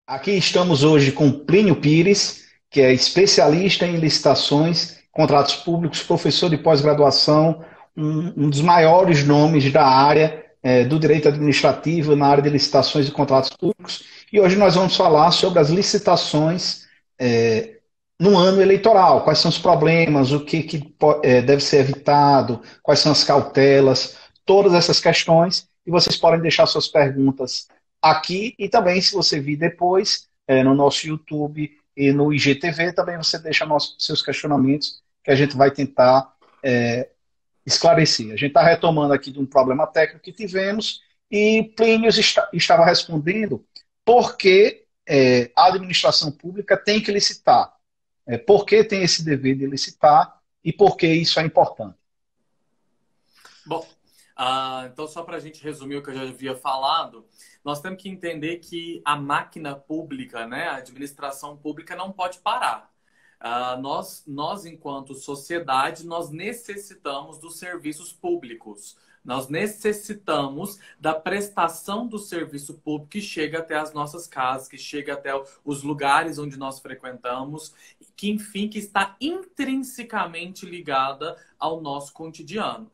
Aqui estamos hoje com Plínio Pires, que é especialista em licitações, contratos públicos, professor de pós-graduação, um dos maiores nomes da área do direito administrativo na área de licitações e contratos públicos. E hoje nós vamos falar sobre as licitações no ano eleitoral, quais são os problemas, o que deve ser evitado, quais são as cautelas, todas essas questões. E vocês podem deixar suas perguntas aqui e também, se você vir depois, no nosso YouTube e no IGTV, também você deixa seus questionamentos que a gente vai tentar esclarecer. A gente está retomando aqui de um problema técnico que tivemos e Plínio estava respondendo por que a administração pública tem que licitar, por que tem esse dever de licitar e por que isso é importante. Bom, então só para a gente resumir o que eu já havia falado, nós temos que entender que a máquina pública, né, a administração pública não pode parar. Nós, enquanto sociedade, nós necessitamos dos serviços públicos. Nós necessitamos da prestação do serviço público que chega até as nossas casas, que chega até os lugares onde nós frequentamos, que, enfim, que está intrinsecamente ligada ao nosso cotidiano.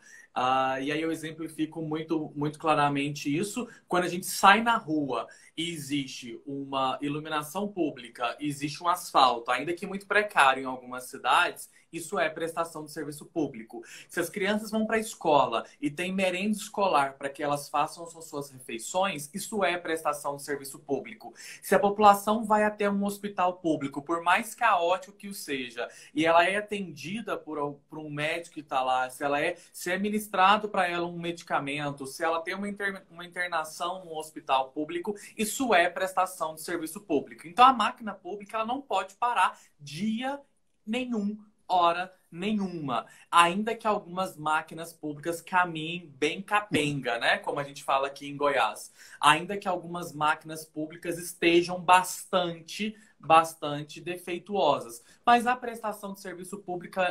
E aí eu exemplifico muito claramente isso quando a gente sai na rua e existe uma iluminação pública, existe um asfalto, ainda que muito precário em algumas cidades, isso é prestação de serviço público. Se as crianças vão para a escola e tem merenda escolar para que elas façam suas refeições, isso é prestação de serviço público. Se a população vai até um hospital público, por mais caótico que o seja, e ela é atendida por um médico que está lá, se é ministrado para ela um medicamento, se ela tem uma internação no hospital público, isso é prestação de serviço público. Então, a máquina pública ela não pode parar dia nenhum, hora nenhuma. Ainda que algumas máquinas públicas caminhem bem capenga, né? Como a gente fala aqui em Goiás. Ainda que algumas máquinas públicas estejam bastante defeituosas. Mas a prestação de serviço público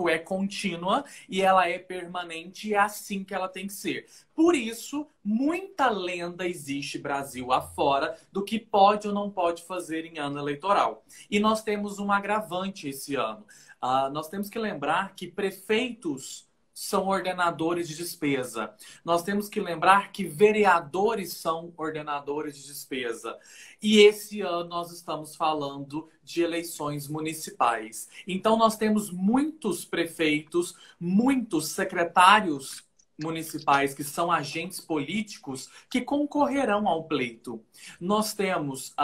é contínua e ela é permanente e é assim que ela tem que ser. Por isso, muita lenda existe Brasil afora do que pode ou não pode fazer em ano eleitoral. E nós temos um agravante esse ano. Nós temos que lembrar que prefeitos são ordenadores de despesa. Nós temos que lembrar que vereadores são ordenadores de despesa. E esse ano nós estamos falando de eleições municipais. Então nós temos muitos prefeitos, muitos secretários municipais que são agentes políticos que concorrerão ao pleito. Nós temos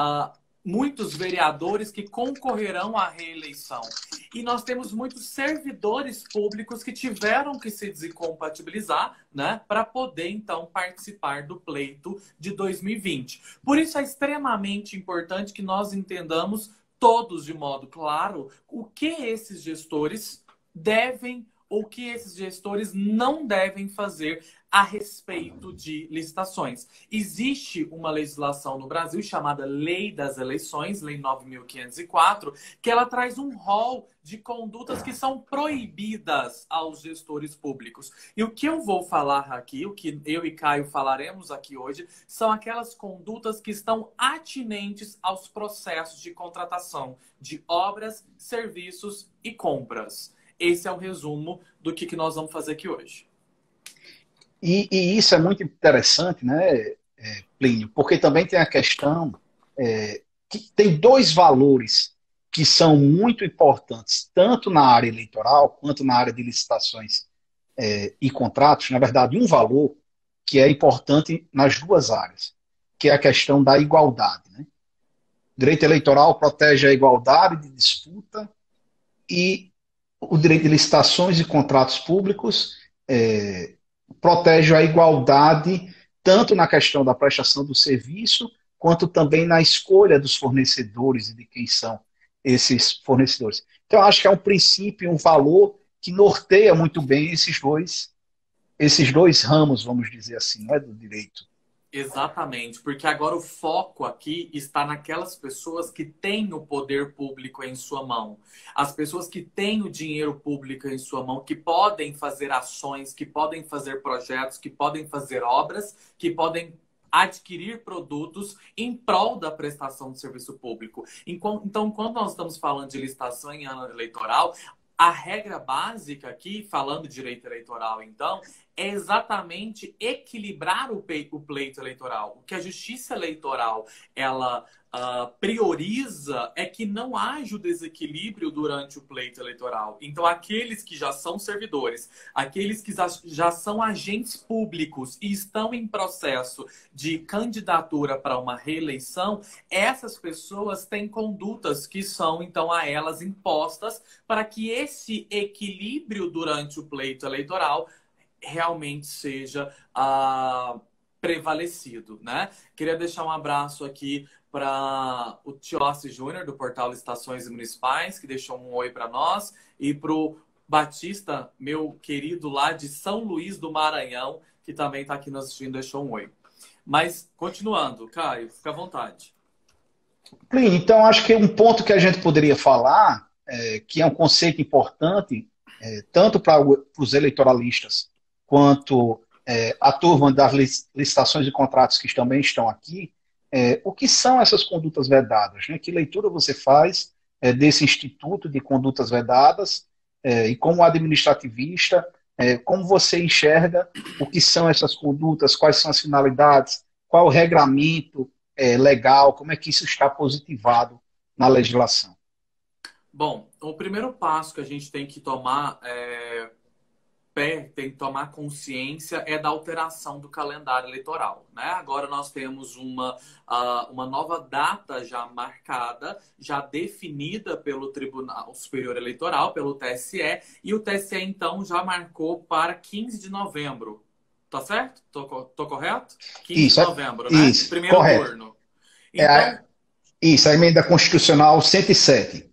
muitos vereadores que concorrerão à reeleição. E nós temos muitos servidores públicos que tiveram que se desincompatibilizar, né, para poder, então, participar do pleito de 2020. Por isso é extremamente importante que nós entendamos todos de modo claro o que esses gestores devem ou que esses gestores não devem fazer a respeito de licitações. Existe uma legislação no Brasil chamada Lei das Eleições, Lei 9.504, que ela traz um rol de condutas que são proibidas aos gestores públicos. E o que eu vou falar aqui, o que eu e Caio falaremos aqui hoje, são aquelas condutas que estão atinentes aos processos de contratação de obras, serviços e compras. Esse é o resumo do que nós vamos fazer aqui hoje. E isso é muito interessante, né, Plínio? Porque também tem a questão que tem dois valores que são muito importantes, tanto na área eleitoral quanto na área de licitações e contratos. Na verdade, um valor que é importante nas duas áreas, que é a questão da igualdade, né? O direito eleitoral protege a igualdade de disputa e o direito de licitações e contratos públicos protege a igualdade tanto na questão da prestação do serviço, quanto também na escolha dos fornecedores e de quem são esses fornecedores. Então, eu acho que é um princípio, um valor que norteia muito bem esses dois ramos, vamos dizer assim, não é, do direito. Exatamente, porque agora o foco aqui está naquelas pessoas que têm o poder público em sua mão. As pessoas que têm o dinheiro público em sua mão, que podem fazer ações, que podem fazer projetos, que podem fazer obras, que podem adquirir produtos em prol da prestação de serviço público. Então, quando nós estamos falando de licitação em ano eleitoral, a regra básica aqui, falando de direito eleitoral, então, é exatamente equilibrar o pleito eleitoral. O que a justiça eleitoral ela prioriza é que não haja o desequilíbrio durante o pleito eleitoral. Então, aqueles que já são servidores, aqueles que já são agentes públicos e estão em processo de candidatura para uma reeleição, essas pessoas têm condutas que são, então, a elas impostas para que esse equilíbrio durante o pleito eleitoral realmente seja prevalecido, né? Queria deixar um abraço aqui para o Tiossi Júnior, do portal Estações Municipais, que deixou um oi para nós, e para o Batista, meu querido lá de São Luís do Maranhão, que também está aqui nos assistindo, deixou um oi. Mas, continuando, Caio, fica à vontade. Plínio, então acho que um ponto que a gente poderia falar, que é um conceito importante, tanto para os eleitoralistas quanto a turma das licitações e contratos que também estão aqui, o que são essas condutas vedadas, né? Que leitura você faz desse Instituto de Condutas Vedadas e como administrativista, como você enxerga o que são essas condutas, quais são as finalidades, qual o regramento legal, como é que isso está positivado na legislação? Bom, o primeiro passo que a gente tem que tomar tem que tomar consciência da alteração do calendário eleitoral, né? Agora nós temos uma nova data já marcada, já definida pelo Tribunal Superior Eleitoral, pelo TSE, e o TSE então já marcou para 15 de novembro. Tá certo? Tô correto? 15 isso, de novembro, né? Isso, primeiro correto. turno. Então, isso, a emenda constitucional 107,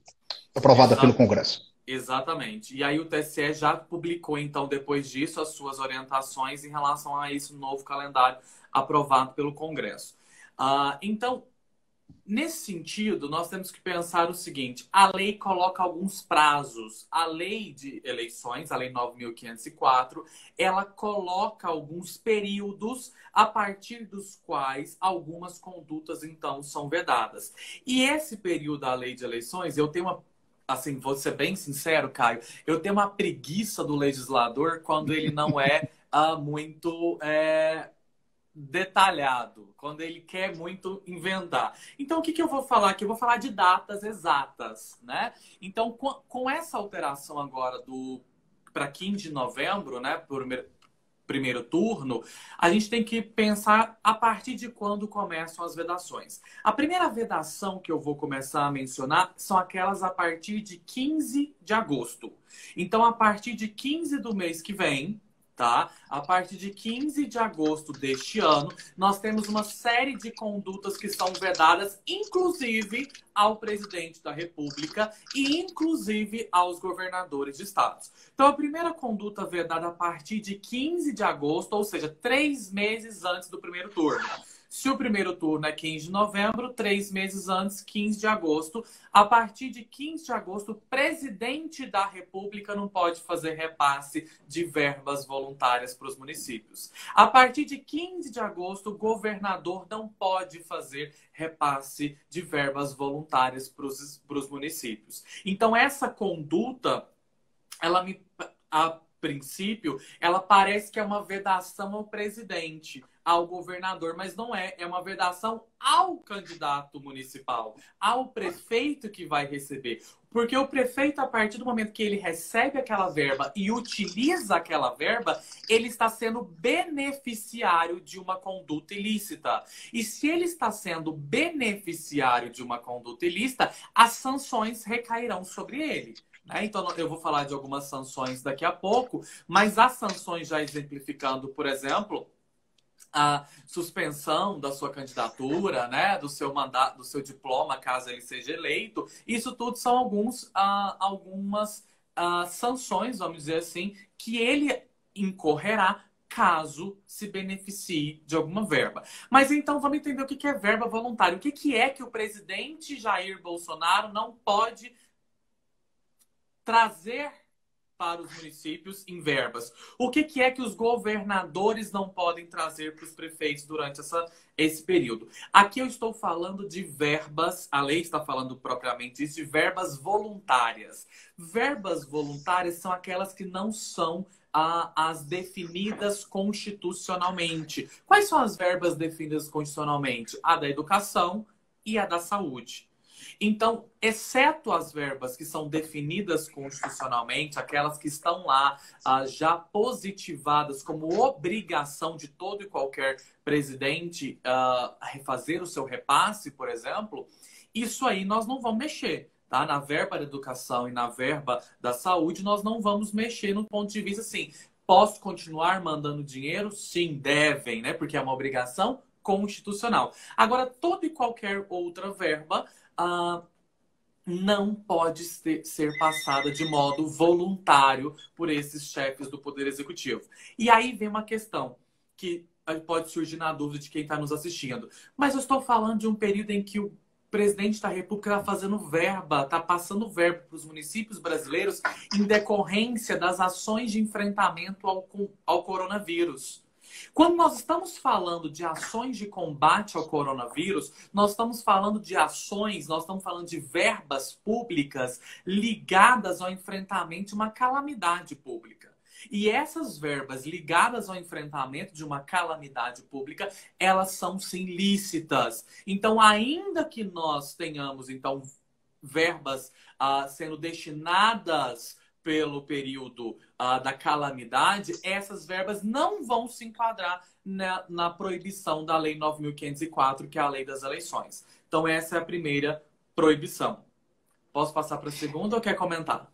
aprovada pelo Congresso. Exatamente. E aí o TSE já publicou, então, depois disso, as suas orientações em relação a esse novo calendário aprovado pelo Congresso. Então, nesse sentido, nós temos que pensar o seguinte: a lei coloca alguns prazos. A lei de eleições, a lei 9.504, ela coloca alguns períodos a partir dos quais algumas condutas, então, são vedadas. E esse período da lei de eleições, eu tenho assim, vou ser bem sincero, Caio, eu tenho uma preguiça do legislador quando ele não é muito detalhado, quando ele quer muito inventar. Então, o que eu vou falar aqui? Eu vou falar de datas exatas, né? Então, com essa alteração agora para 15 de novembro, né, primeiro turno, a gente tem que pensar a partir de quando começam as vedações. A primeira vedação que eu vou começar a mencionar são aquelas a partir de 15 de agosto. Então, a partir de 15 do mês que vem, tá? A partir de 15 de agosto deste ano, nós temos uma série de condutas que são vedadas, inclusive ao presidente da República e inclusive aos governadores de estados. Então, a primeira conduta vedada a partir de 15 de agosto, ou seja, 3 meses antes do primeiro turno. Se o primeiro turno é 15 de novembro, 3 meses antes, 15 de agosto. A partir de 15 de agosto, o presidente da República não pode fazer repasse de verbas voluntárias para os municípios. A partir de 15 de agosto, o governador não pode fazer repasse de verbas voluntárias para os municípios. Então, essa conduta, a princípio, ela parece que é uma vedação ao presidente, ao governador, mas não é. É uma vedação ao candidato municipal, ao prefeito que vai receber. Porque o prefeito, a partir do momento que ele recebe aquela verba e utiliza aquela verba, ele está sendo beneficiário de uma conduta ilícita. E se ele está sendo beneficiário de uma conduta ilícita, as sanções recairão sobre ele. Então, eu vou falar de algumas sanções daqui a pouco, mas as sanções já exemplificando, por exemplo, a suspensão da sua candidatura, né, do seu mandato, do seu diploma, caso ele seja eleito. Isso tudo são algumas sanções, vamos dizer assim, que ele incorrerá caso se beneficie de alguma verba. Mas então vamos entender o que é verba voluntária. O que é que o presidente Jair Bolsonaro não pode trazer para os municípios em verbas. O que é que os governadores não podem trazer para os prefeitos durante esse período? Aqui eu estou falando de verbas, a lei está falando propriamente disso, de verbas voluntárias. Verbas voluntárias são aquelas que não são as definidas constitucionalmente. Quais são as verbas definidas constitucionalmente? A da educação e a da saúde. Então, exceto as verbas que são definidas constitucionalmente, aquelas que estão lá já positivadas como obrigação de todo e qualquer presidente refazer o seu repasse, por exemplo, isso aí nós não vamos mexer. Tá? Na verba da educação e na verba da saúde, nós não vamos mexer no ponto de vista assim, posso continuar mandando dinheiro? Sim, devem, né? Porque é uma obrigação constitucional. Agora, toda e qualquer outra verba não pode ser passada de modo voluntário por esses chefes do Poder Executivo. E aí vem uma questão que pode surgir na dúvida de quem está nos assistindo. Mas eu estou falando de um período em que o presidente da República está fazendo verba, está passando verba para os municípios brasileiros em decorrência das ações de enfrentamento ao coronavírus. Quando nós estamos falando de ações de combate ao coronavírus, nós estamos falando de ações, nós estamos falando de verbas públicas ligadas ao enfrentamento de uma calamidade pública. E essas verbas ligadas ao enfrentamento de uma calamidade pública, elas são sim lícitas. Então, ainda que nós tenhamos então verbas sendo destinadas pelo período da calamidade, essas verbas não vão se enquadrar na proibição da Lei 9.504, que é a Lei das Eleições. Então, essa é a primeira proibição. Posso passar para a segunda ou quer comentar?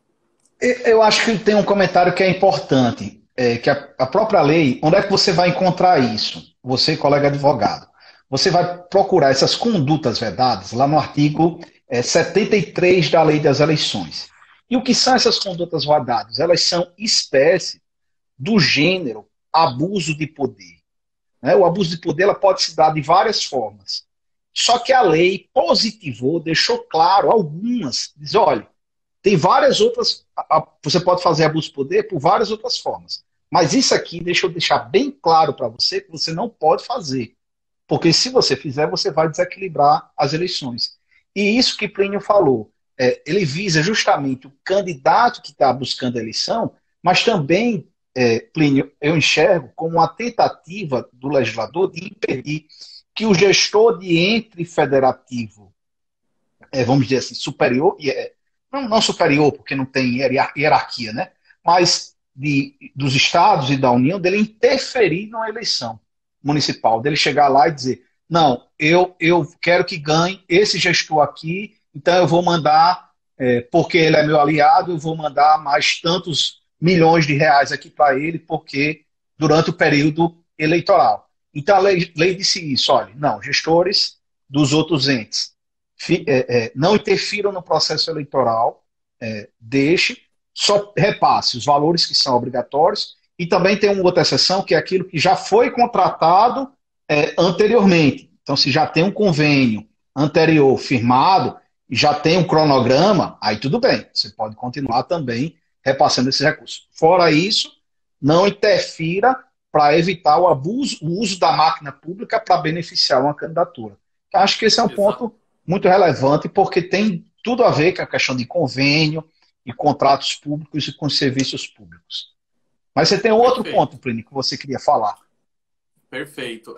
Eu acho que tem um comentário que é importante, que a própria lei, onde é que você vai encontrar isso? Você, colega advogado, você vai procurar essas condutas vedadas lá no artigo 73 da Lei das Eleições. E o que são essas condutas vedadas? Elas são espécie do gênero abuso de poder. Né? O abuso de poder ela pode se dar de várias formas. Só que a lei positivou, deixou claro algumas. Diz, olha, tem várias outras. Você pode fazer abuso de poder por várias outras formas. Mas isso aqui deixa eu deixar bem claro para você que você não pode fazer. Porque se você fizer, você vai desequilibrar as eleições. E isso que Plínio falou, ele visa justamente o candidato que está buscando a eleição, mas também, Plínio, eu enxergo como uma tentativa do legislador de impedir que o gestor de ente federativo, vamos dizer assim, superior, não superior, porque não tem hierarquia, né? Mas dos estados e da União, dele interferir numa eleição municipal, dele chegar lá e dizer, não, eu quero que ganhe esse gestor aqui, então eu vou mandar, porque ele é meu aliado, eu vou mandar mais tantos milhões de reais aqui para ele, porque durante o período eleitoral. Então a lei disse isso, olha, não, gestores dos outros entes, não interfiram no processo eleitoral, deixe, só repasse os valores que são obrigatórios, e também tem uma outra exceção, que é aquilo que já foi contratado anteriormente. Então, se já tem um convênio anterior firmado, e já tem um cronograma, aí tudo bem, você pode continuar também repassando esses recursos. Fora isso, não interfira para evitar o abuso, o uso da máquina pública para beneficiar uma candidatura. Então, acho que esse é um ponto muito relevante, porque tem tudo a ver com a questão de convênio e contratos públicos e com serviços públicos. Mas você tem outro ponto, Plínio, que você queria falar. Perfeito.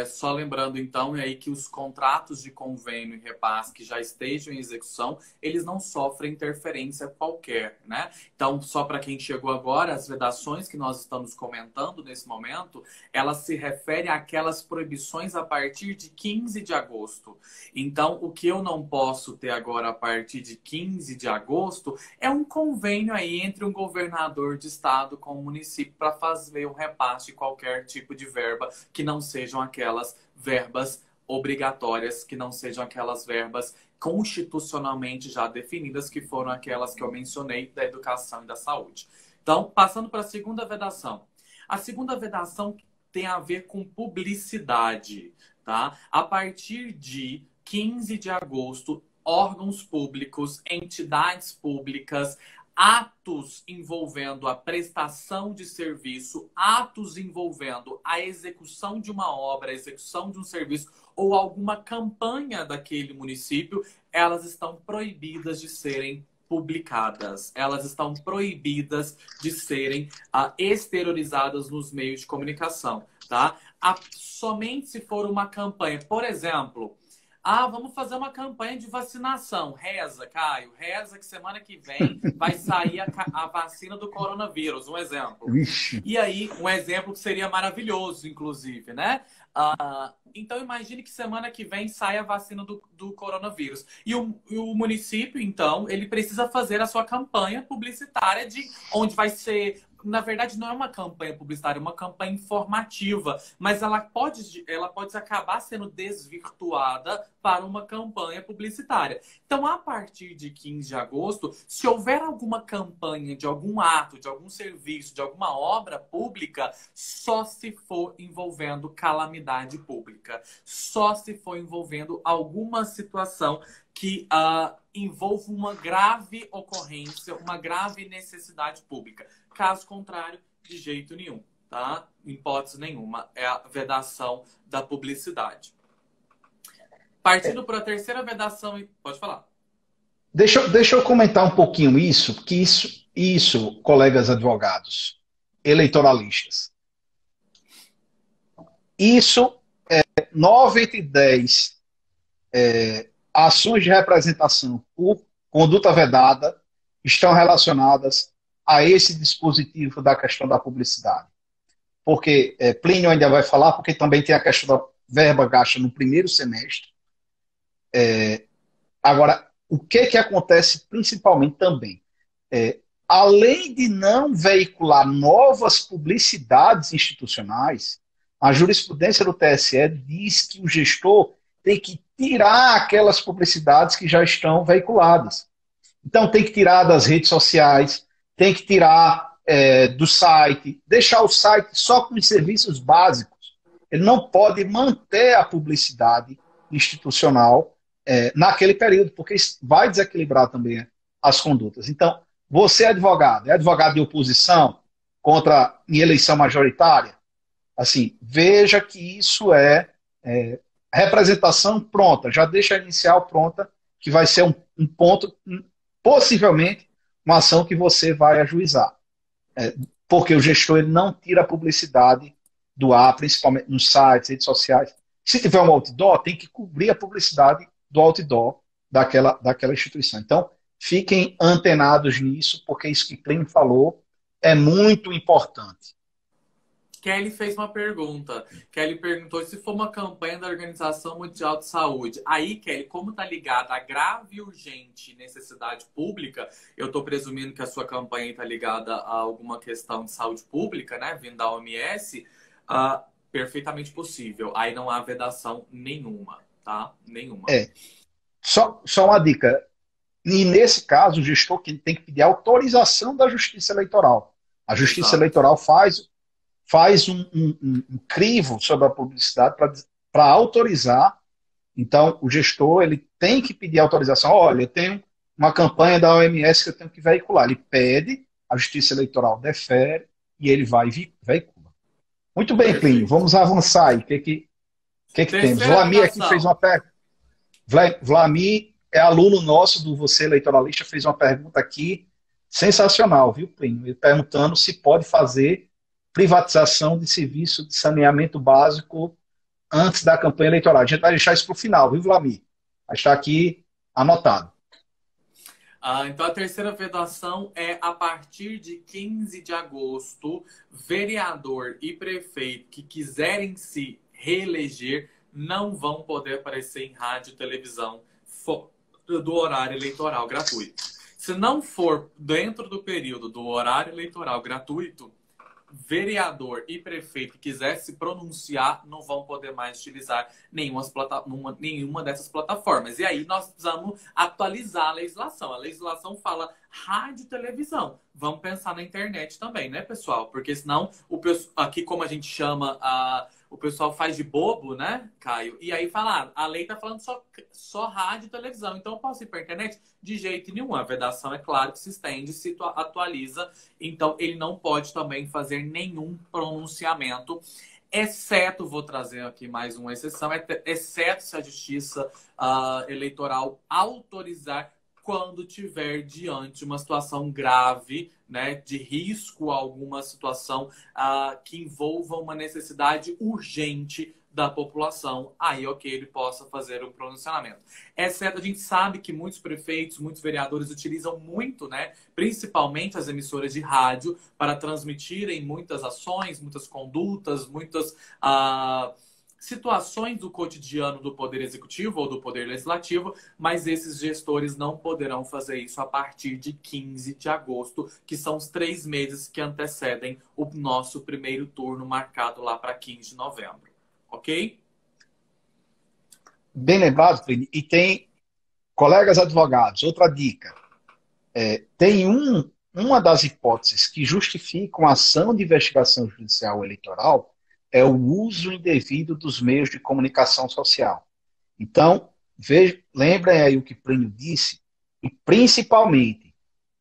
Só lembrando, então, aí que os contratos de convênio e repasse que já estejam em execução, eles não sofrem interferência qualquer, né? Então, só para quem chegou agora, as vedações que nós estamos comentando nesse momento, elas se referem àquelas proibições a partir de 15 de agosto. Então, o que eu não posso ter agora a partir de 15 de agosto é um convênio aí entre um governador de estado com o município para fazer um repasse de qualquer tipo de verba que não sejam aquelas verbas obrigatórias, que não sejam aquelas verbas constitucionalmente já definidas, que foram aquelas que eu mencionei da educação e da saúde. Então, passando para a segunda vedação. A segunda vedação tem a ver com publicidade, tá? A partir de 15 de agosto, órgãos públicos, entidades públicas, atos envolvendo a prestação de serviço, atos envolvendo a execução de uma obra, a execução de um serviço ou alguma campanha daquele município, elas estão proibidas de serem publicadas. Elas estão proibidas de serem exteriorizadas nos meios de comunicação, tá? Somente se for uma campanha, por exemplo, vamos fazer uma campanha de vacinação. Reza, Caio, reza que semana que vem vai sair a vacina do coronavírus, um exemplo. Ixi. E aí, um exemplo que seria maravilhoso, inclusive, né? Então, imagine que semana que vem sai a vacina do coronavírus. E o município, então, ele precisa fazer a sua campanha publicitária de onde vai ser... Na verdade, não é uma campanha publicitária, é uma campanha informativa, mas ela pode acabar sendo desvirtuada para uma campanha publicitária. Então, a partir de 15 de agosto, se houver alguma campanha de algum ato, de algum serviço, de alguma obra pública, só se for envolvendo calamidade pública, só se for envolvendo alguma situação que envolva uma grave ocorrência, uma grave necessidade pública. Caso contrário, de jeito nenhum, tá? Em hipótese nenhuma, é a vedação da publicidade. Partindo para a terceira vedação, pode falar. Deixa eu comentar um pouquinho isso, porque isso, colegas advogados, eleitoralistas, isso, 9 entre 10 ações de representação por conduta vedada estão relacionadas a esse dispositivo da questão da publicidade. Porque Plínio ainda vai falar, porque também tem a questão da verba gasta no primeiro semestre. Agora, o que acontece principalmente também? Além de não veicular novas publicidades institucionais, a jurisprudência do TSE diz que o gestor tem que tirar aquelas publicidades que já estão veiculadas. Então, tem que tirar das redes sociais, tem que tirar do site, deixar o site só com os serviços básicos. Ele não pode manter a publicidade institucional naquele período, porque isso vai desequilibrar também as condutas. Então, você é advogado de oposição em eleição majoritária, assim, veja que isso é representação pronta, já deixa a inicial pronta, que vai ser um ponto, possivelmente, uma ação que você vai ajuizar. Porque o gestor ele não tira a publicidade do ar, principalmente nos sites, redes sociais. Se tiver um outdoor, tem que cobrir a publicidade do outdoor daquela instituição. Então, fiquem antenados nisso, porque isso que Plínio falou é muito importante. Kelly fez uma pergunta. Kelly perguntou se for uma campanha da Organização Mundial de Saúde. Aí, Kelly, como está ligada a grave e urgente necessidade pública, eu estou presumindo que a sua campanha está ligada a alguma questão de saúde pública, né, vindo da OMS, perfeitamente possível. Aí não há vedação nenhuma, tá? Nenhuma. Só uma dica. E nesse caso, o gestor tem que pedir autorização da Justiça Eleitoral. A Justiça Eleitoral faz um crivo sobre a publicidade para autorizar. Então, o gestor ele tem que pedir autorização. Olha, eu tenho uma campanha da OMS que eu tenho que veicular. Ele pede, a Justiça Eleitoral defere e ele vai e veicula. Muito bem, Plínio, vamos avançar aí. O que temos? Vlamir aqui fez uma pergunta. Vlamir é aluno nosso do Você Eleitoralista, fez uma pergunta aqui sensacional, viu, Plínio? Ele perguntando se pode fazer privatização de serviço de saneamento básico antes da campanha eleitoral. A gente vai deixar isso para o final, viu, Vlamir? Vai estar aqui anotado. Então, a terceira vedação é a partir de 15 de agosto, vereador e prefeito que quiserem se reeleger não vão poder aparecer em rádio e televisão do horário eleitoral gratuito. Se não for dentro do período do horário eleitoral gratuito, vereador e prefeito que quiser se pronunciar não vão poder mais utilizar nenhuma dessas plataformas. E aí nós precisamos atualizar a legislação. A legislação fala rádio e televisão. Vamos pensar na internet também, né, pessoal? Porque senão, aqui como a gente chama o pessoal faz de bobo, né, Caio? E aí fala, a lei tá falando só rádio e televisão, então eu posso ir pra internet? De jeito nenhum. A vedação, é claro, que se estende, se atualiza, então ele não pode também fazer nenhum pronunciamento, exceto, vou trazer aqui mais uma exceção, exceto se a Justiça Eleitoral autorizar quando tiver diante uma situação grave, né, de risco, alguma situação que envolva uma necessidade urgente da população, aí, ok, ele possa fazer um pronunciamento. Exceto, a gente sabe que muitos prefeitos, muitos vereadores utilizam muito, né, principalmente as emissoras de rádio, para transmitirem muitas ações, muitas condutas, muitas situações do cotidiano do Poder Executivo ou do Poder Legislativo, mas esses gestores não poderão fazer isso a partir de 15 de agosto, que são os 3 meses que antecedem o nosso primeiro turno, marcado lá para 15 de novembro. Ok? Bem lembrado, Plínio. E tem colegas advogados, outra dica. Tem uma das hipóteses que justificam a ação de investigação judicial eleitoral é o uso indevido dos meios de comunicação social. Então, lembrem aí o que Plínio disse, e principalmente,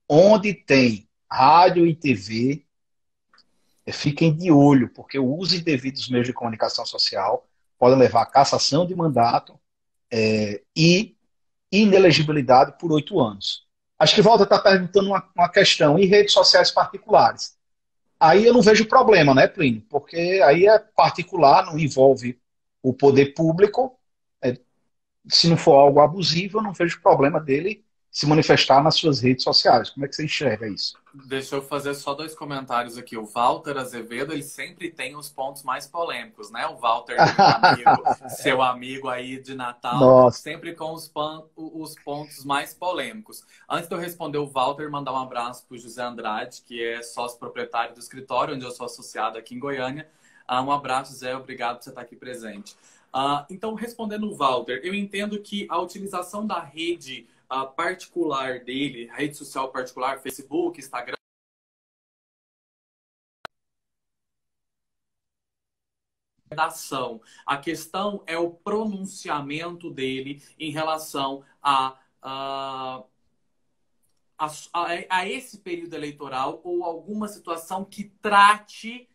onde tem rádio e TV, fiquem de olho, porque o uso indevido dos meios de comunicação social pode levar à cassação de mandato e inelegibilidade por 8 anos. Acho que Walter está perguntando uma questão em redes sociais particulares. Aí eu não vejo problema, né, Plínio? Porque aí é particular, não envolve o poder público. Se não for algo abusivo, eu não vejo problema dele se manifestar nas suas redes sociais. Como é que você enxerga isso? Deixa eu fazer só 2 comentários aqui. O Walter Azevedo, ele sempre tem os pontos mais polêmicos, né? O Walter, meu amigo, seu amigo aí de Natal, Nossa. sempre com os pontos mais polêmicos. Antes de eu responder o Walter, mandar um abraço para o José Andrade, que é sócio proprietário do escritório, onde eu sou associado aqui em Goiânia. Um abraço, Zé, obrigado por você estar aqui presente. Então, respondendo o Walter, eu entendo que a utilização da rede particular dele, rede social particular, Facebook, Instagram, redação. A questão é o pronunciamento dele em relação a esse período eleitoral ou alguma situação que trate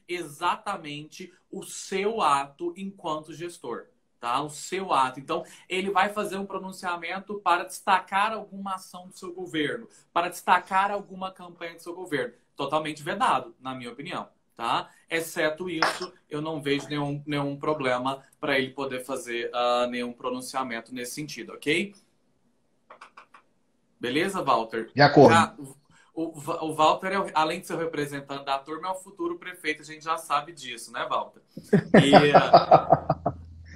exatamente o seu ato enquanto gestor. Tá? O seu ato. Então, ele vai fazer um pronunciamento para destacar alguma ação do seu governo, para destacar alguma campanha do seu governo. Totalmente vedado, na minha opinião. Tá? Exceto isso, eu não vejo nenhum problema para ele poder fazer nenhum pronunciamento nesse sentido, ok? Beleza, Walter? De acordo. O Walter, além de ser o representante da turma, é o futuro prefeito, a gente já sabe disso, né, Walter?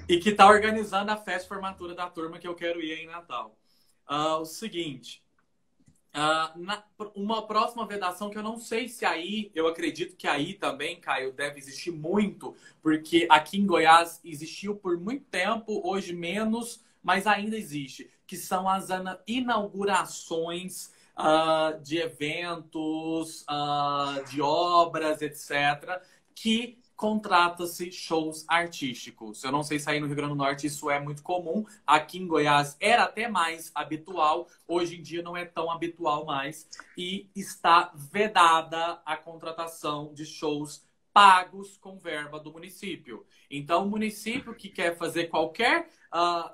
E que está organizando a festa de formatura da turma que eu quero ir em Natal. O seguinte, uma próxima vedação que eu não sei se aí, eu acredito que aí também, Caio, deve existir muito, porque aqui em Goiás existiu por muito tempo, hoje menos, mas ainda existe, que são as inaugurações de eventos, de obras, etc., que contrata-se shows artísticos. Eu não sei se aí no Rio Grande do Norte isso é muito comum. Aqui em Goiás era até mais habitual. Hoje em dia não é tão habitual mais. E está vedada a contratação de shows pagos com verba do município. Então, o município que quer fazer qualquer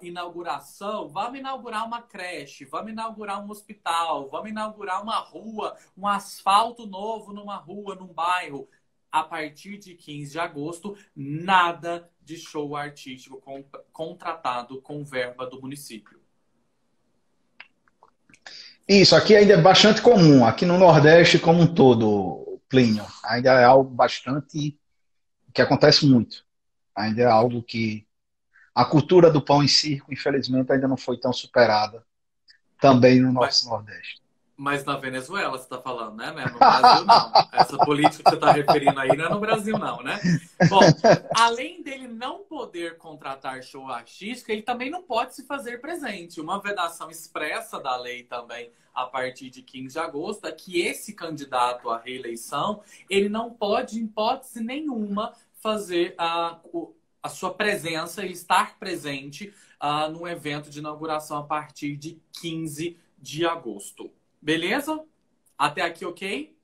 inauguração, vamos inaugurar uma creche, vamos inaugurar um hospital, vamos inaugurar uma rua, um asfalto novo numa rua, num bairro. A partir de 15 de agosto, nada de show artístico contratado com verba do município. Isso, aqui ainda é bastante comum, aqui no Nordeste como um todo, Plínio. Ainda é algo bastante que acontece muito. Ainda é algo que a cultura do pão em circo, infelizmente, ainda não foi tão superada também no nosso Nordeste. Mas na Venezuela você está falando, né? No Brasil, não. Essa política que você está referindo aí não é no Brasil, não, né? Bom, além dele não poder contratar show artístico, ele também não pode se fazer presente. Uma vedação expressa da lei também, a partir de 15 de agosto, é que esse candidato à reeleição, ele não pode, em hipótese nenhuma, fazer a sua presença e estar presente no evento de inauguração a partir de 15 de agosto. Beleza? Até aqui, ok?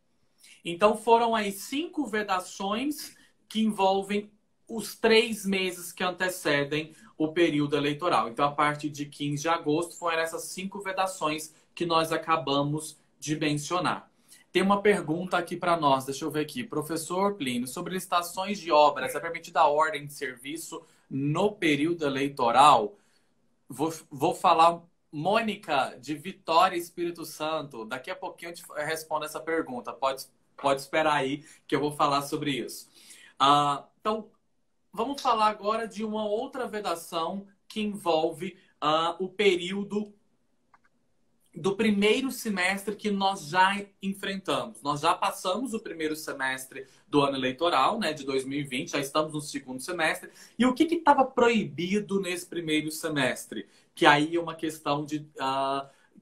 Então foram aí 5 vedações que envolvem os 3 meses que antecedem o período eleitoral. Então, a partir de 15 de agosto, foram essas 5 vedações que nós acabamos de mencionar. Tem uma pergunta aqui para nós, deixa eu ver aqui. Professor Plínio, sobre licitações de obras, é permitida a ordem de serviço no período eleitoral? Vou falar, Mônica, de Vitória, Espírito Santo. Daqui a pouquinho eu te respondo essa pergunta. Pode esperar aí que eu vou falar sobre isso. Então, vamos falar agora de uma outra vedação que envolve o período do primeiro semestre que nós já enfrentamos. Nós já passamos o primeiro semestre do ano eleitoral, né, de 2020, já estamos no segundo semestre. E o que estava proibido nesse primeiro semestre? Que aí é uma questão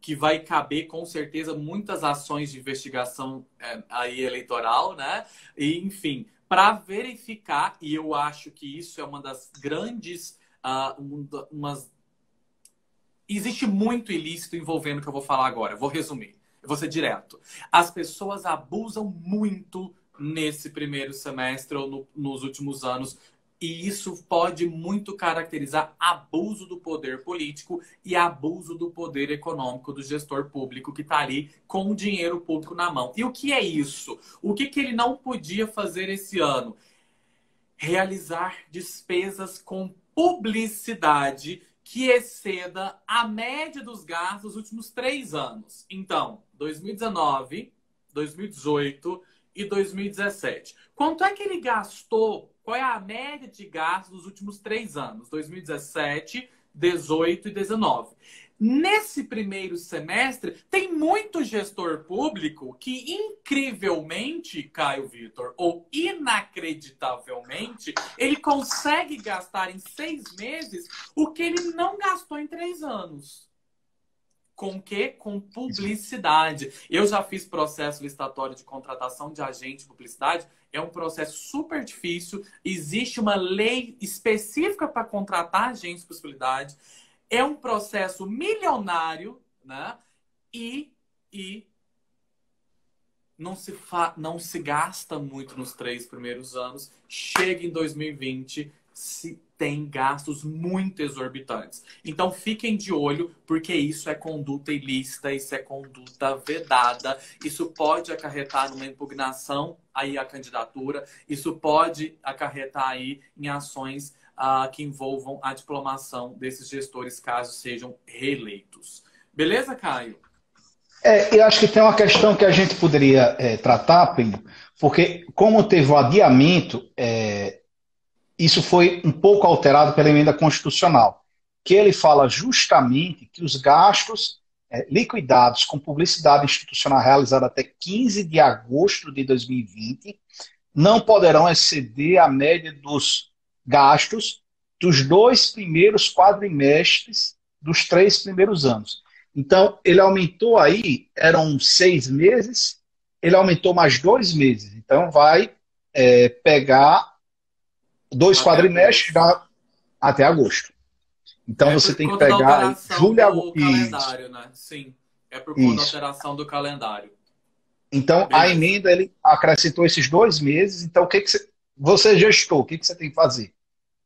que vai caber, com certeza, muitas ações de investigação aí eleitoral, né? E, enfim, para verificar, e eu acho que isso é uma das grandes... Existe muito ilícito envolvendo o que eu vou falar agora. Eu vou resumir. Eu vou ser direto. As pessoas abusam muito nesse primeiro semestre ou nos últimos anos. E isso pode muito caracterizar abuso do poder político e abuso do poder econômico do gestor público que está ali com o dinheiro público na mão. E o que é isso? O que ele não podia fazer esse ano? Realizar despesas com publicidade que exceda a média dos gastos dos últimos 3 anos. Então, 2019, 2018 e 2017. Quanto é que ele gastou? Qual é a média de gastos dos últimos 3 anos? 2017, 18 e 19. Nesse primeiro semestre, tem muito gestor público que, incrivelmente, Caio Vitor, ou inacreditavelmente, ele consegue gastar em 6 meses o que ele não gastou em 3 anos. Com o quê? Com publicidade. Eu já fiz processo licitatório de contratação de agente de publicidade. É um processo super difícil. Existe uma lei específica para contratar agentes de publicidade. É um processo milionário, né? E não se gasta muito nos 3 primeiros anos. Chega em 2020, se tem gastos muito exorbitantes. Então fiquem de olho, porque isso é conduta ilícita, isso é conduta vedada. Isso pode acarretar numa impugnação aí à candidatura. Isso pode acarretar aí em ações que envolvam a diplomação desses gestores, caso sejam reeleitos. Beleza, Caio? Eu acho que tem uma questão que a gente poderia tratar, Primo, porque como teve o adiamento, isso foi um pouco alterado pela emenda constitucional, que ele fala justamente que os gastos liquidados com publicidade institucional realizada até 15 de agosto de 2020 não poderão exceder a média dos gastos dos 2 primeiros quadrimestres dos 3 primeiros anos. Então, ele aumentou aí, eram 6 meses, ele aumentou mais 2 meses. Então, vai pegar 2 quadrimestres até agosto. Então, você tem que pegar julho e agosto. Calendário, né? Sim, é por conta da alteração do calendário. Então, beleza. A emenda, ele acrescentou esses 2 meses. Então, o que você gestor, o que você tem que fazer?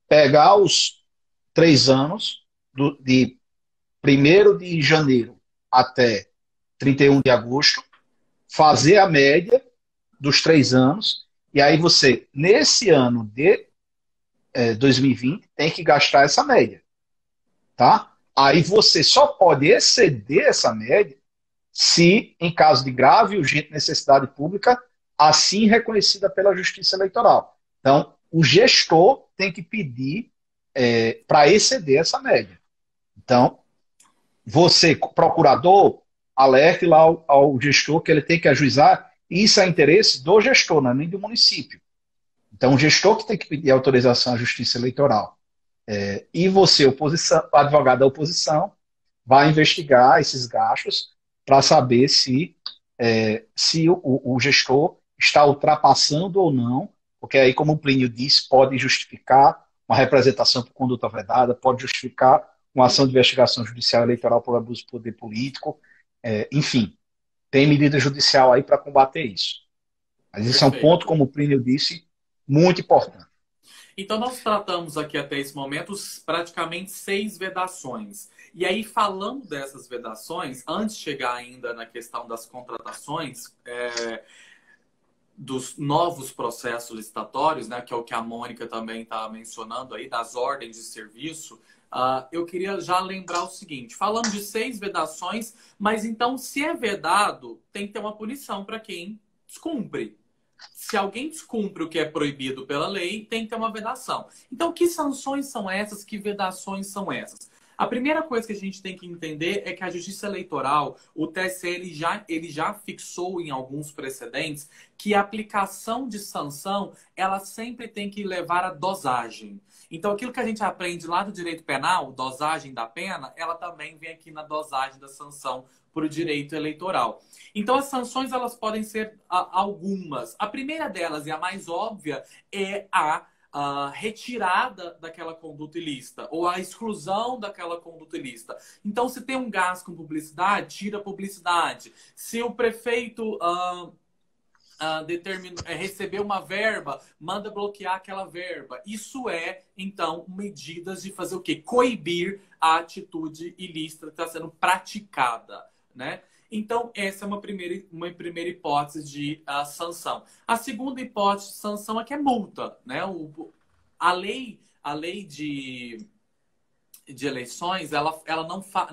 Pegar os 3 anos, de 1º de janeiro até 31 de agosto, fazer a média dos 3 anos, e aí você, nesse ano de 2020, tem que gastar essa média. Tá? Aí você só pode exceder essa média se, em caso de grave e urgente necessidade pública, assim reconhecida pela Justiça Eleitoral. Então, o gestor tem que pedir para exceder essa média. Então, você, procurador, alerte lá ao gestor que ele tem que ajuizar. Isso é interesse do gestor, não é nem do município. Então, o gestor que tem que pedir autorização à Justiça Eleitoral. E você, oposição, advogado da oposição, vai investigar esses gastos para saber se o gestor está ultrapassando ou não porque aí, como o Plínio disse, pode justificar uma representação por conduta vedada, pode justificar uma ação de investigação judicial eleitoral por abuso de poder político, enfim, tem medida judicial aí para combater isso. Mas isso é um ponto, Perfeito. como o Plínio disse, muito importante. Então, nós tratamos aqui até esse momento praticamente 6 vedações. E aí, falando dessas vedações, antes de chegar ainda na questão das contratações, dos novos processos licitatórios, né, que é o que a Mônica também está mencionando aí, das ordens de serviço, eu queria já lembrar o seguinte: falamos de 6 vedações, mas então, se é vedado, tem que ter uma punição para quem descumpre. Se alguém descumpre o que é proibido pela lei, tem que ter uma vedação. Então, que sanções são essas? Que vedações são essas? A primeira coisa que a gente tem que entender é que a Justiça Eleitoral, o TSE, ele já fixou em alguns precedentes que a aplicação de sanção, ela sempre tem que levar a dosagem. Então, aquilo que a gente aprende lá do direito penal, dosagem da pena, ela também vem aqui na dosagem da sanção para o direito eleitoral. Então, as sanções, elas podem ser algumas. A primeira delas, e a mais óbvia, é a retirada daquela conduta ilícita ou a exclusão daquela conduta ilícita. Então, se tem um gasto com publicidade, tira a publicidade. Se o prefeito receber uma verba, manda bloquear aquela verba. Isso é, então, medidas de fazer o quê? Coibir a atitude ilícita que está sendo praticada, né? Então, essa é uma primeira hipótese de sanção. A segunda hipótese de sanção é que é multa, né? A lei de eleições, ela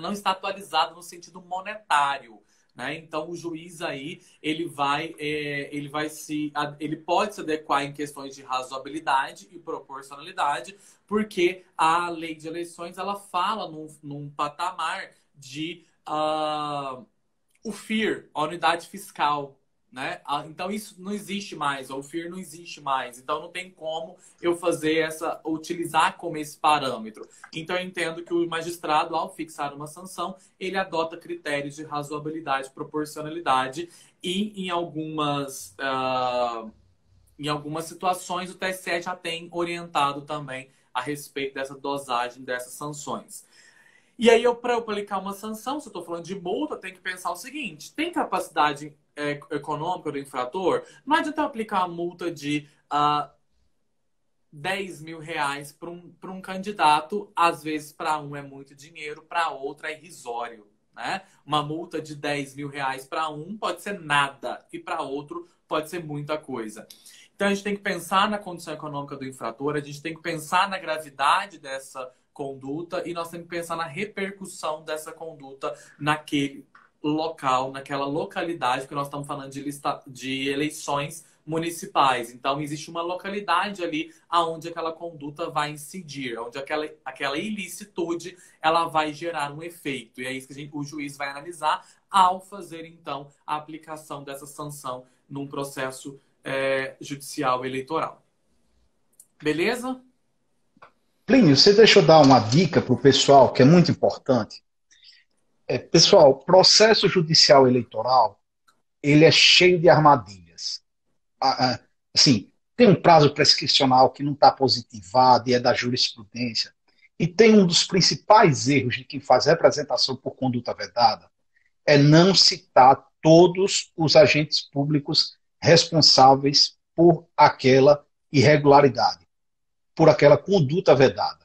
não está atualizada no sentido monetário, né? Então, o juiz aí, ele pode se adequar em questões de razoabilidade e proporcionalidade, porque a lei de eleições, ela fala num patamar de o FIR, a unidade fiscal, né? Então isso não existe mais, o FIR não existe mais. Então não tem como eu utilizar como esse parâmetro. Então eu entendo que o magistrado, ao fixar uma sanção, ele adota critérios de razoabilidade, proporcionalidade e em algumas situações o TSE já tem orientado também a respeito dessa dosagem dessas sanções. E aí, para eu aplicar uma sanção, se eu estou falando de multa, eu tenho que pensar o seguinte: tem capacidade econômica do infrator? Não adianta eu aplicar uma multa de 10 mil reais para um candidato. Às vezes, para um é muito dinheiro, para outro é irrisório, né? Uma multa de 10 mil reais para um pode ser nada, e para outro pode ser muita coisa. Então, a gente tem que pensar na condição econômica do infrator, a gente tem que pensar na gravidade dessa conduta e nós temos que pensar na repercussão dessa conduta naquele local, naquela localidade, porque nós estamos falando de eleições municipais. Então, existe uma localidade ali onde aquela conduta vai incidir, onde aquela ilicitude ela vai gerar um efeito. E é isso que o juiz vai analisar ao fazer, então, a aplicação dessa sanção num processo judicial eleitoral. Beleza? Plínio, você deixa eu dar uma dica para o pessoal que é muito importante. Pessoal, processo judicial eleitoral, ele é cheio de armadilhas. Assim, tem um prazo prescricional que não está positivado e é da jurisprudência. E tem um dos principais erros de quem faz representação por conduta vedada, é não citar todos os agentes públicos responsáveis por aquela irregularidade, por aquela conduta vedada.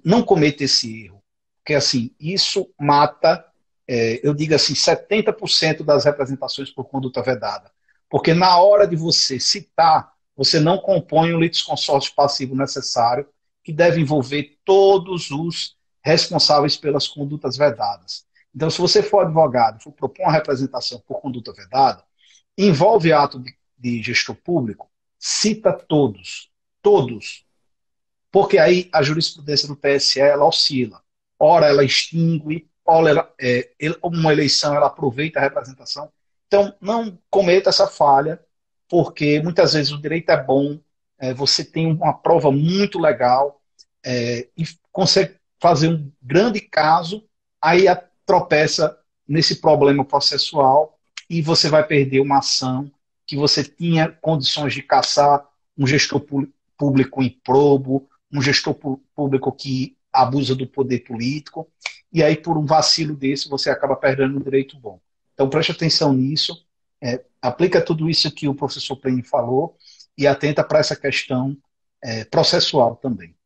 Não cometa esse erro, porque assim, isso mata, eu digo assim, 70% das representações por conduta vedada. Porque na hora de você citar, você não compõe o litisconsórcio passivo necessário, que deve envolver todos os responsáveis pelas condutas vedadas. Então, se você for advogado, for propor uma representação por conduta vedada, envolve ato de gestor público, cita todos, todos, porque aí a jurisprudência do TSE ela oscila. Ora ela extingue, ora uma eleição ela aproveita a representação. Então, não cometa essa falha, porque muitas vezes o direito é bom, você tem uma prova muito legal, e consegue fazer um grande caso, aí tropeça nesse problema processual e você vai perder uma ação que você tinha condições de caçar um gestor público improbo, um gestor público que abusa do poder político, e aí por um vacilo desse você acaba perdendo um direito bom. Então preste atenção nisso, aplica tudo isso que o professor Plínio falou e atenta para essa questão processual também.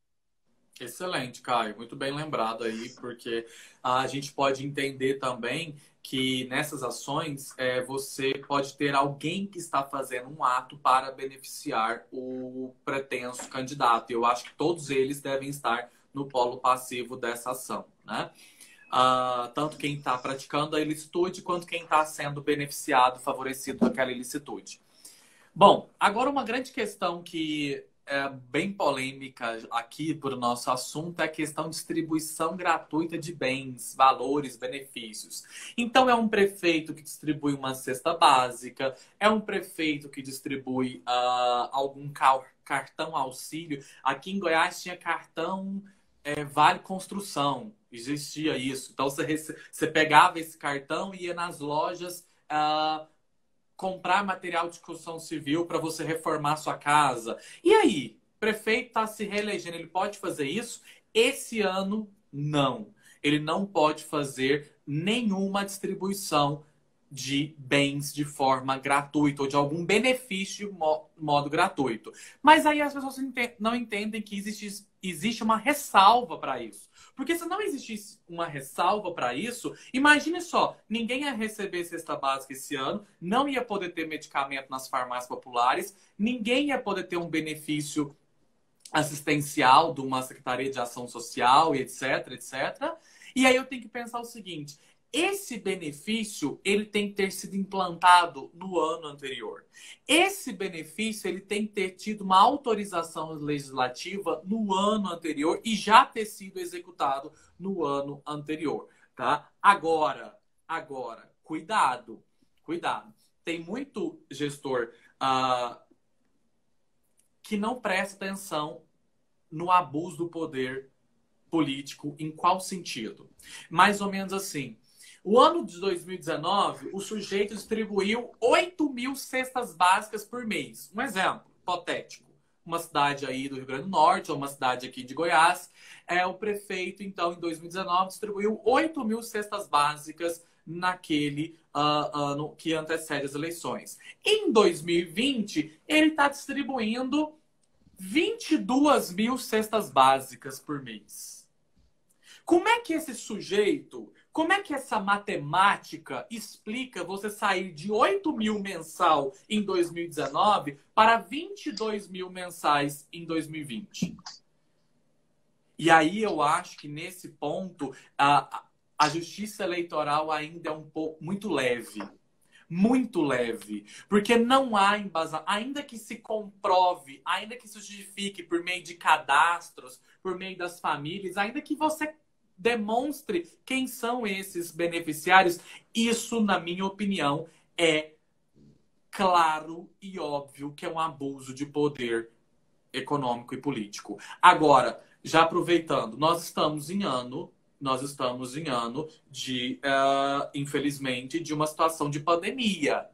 Excelente, Caio. Muito bem lembrado aí, porque a gente pode entender também que nessas ações você pode ter alguém que está fazendo um ato para beneficiar o pretenso candidato. Eu acho que todos eles devem estar no polo passivo dessa ação, né? Tanto quem está praticando a ilicitude quanto quem está sendo beneficiado, favorecido com aquela ilicitude. Bom, agora uma grande questão que é bem polêmica aqui para o nosso assunto é a questão de distribuição gratuita de bens, valores, benefícios. Então, é um prefeito que distribui uma cesta básica, é um prefeito que distribui algum cartão auxílio. Aqui em Goiás tinha cartão Vale Construção, existia isso. Então, você pegava esse cartão e ia nas lojas comprar material de construção civil para você reformar sua casa. E aí, o prefeito está se reelegendo, ele pode fazer isso? Esse ano, não. Ele não pode fazer nenhuma distribuição de bens de forma gratuita ou de algum benefício de modo gratuito. Mas aí as pessoas não entendem que existe uma ressalva para isso. Porque se não existisse uma ressalva para isso, imagine só, ninguém ia receber cesta básica esse ano, não ia poder ter medicamento nas farmácias populares, ninguém ia poder ter um benefício assistencial de uma Secretaria de Ação Social, etc, etc. E aí eu tenho que pensar o seguinte, esse benefício ele tem que ter sido implantado no ano anterior. Esse benefício ele tem que ter tido uma autorização legislativa no ano anterior e já ter sido executado no ano anterior, tá? Agora, cuidado. Tem muito gestor que não presta atenção no abuso do poder político. Em qual sentido? Mais ou menos assim. O ano de 2019, o sujeito distribuiu 8.000 cestas básicas por mês. Um exemplo hipotético. Uma cidade aí do Rio Grande do Norte ou uma cidade aqui de Goiás. O prefeito, então, em 2019, distribuiu 8.000 cestas básicas naquele ano que antecede as eleições. Em 2020, ele está distribuindo 22.000 cestas básicas por mês. Como é que esse sujeito, como é que essa matemática explica você sair de 8.000 mensal em 2019 para 22.000 mensais em 2020? E aí eu acho que nesse ponto a justiça eleitoral ainda é um pouco muito leve. Muito leve, porque não há embasamento, ainda que se comprove, ainda que se justifique por meio de cadastros, por meio das famílias, ainda que você demonstre quem são esses beneficiários, isso, na minha opinião, é claro e óbvio que é um abuso de poder econômico e político. Agora, já aproveitando, nós estamos em ano de, infelizmente, de uma situação de pandemia.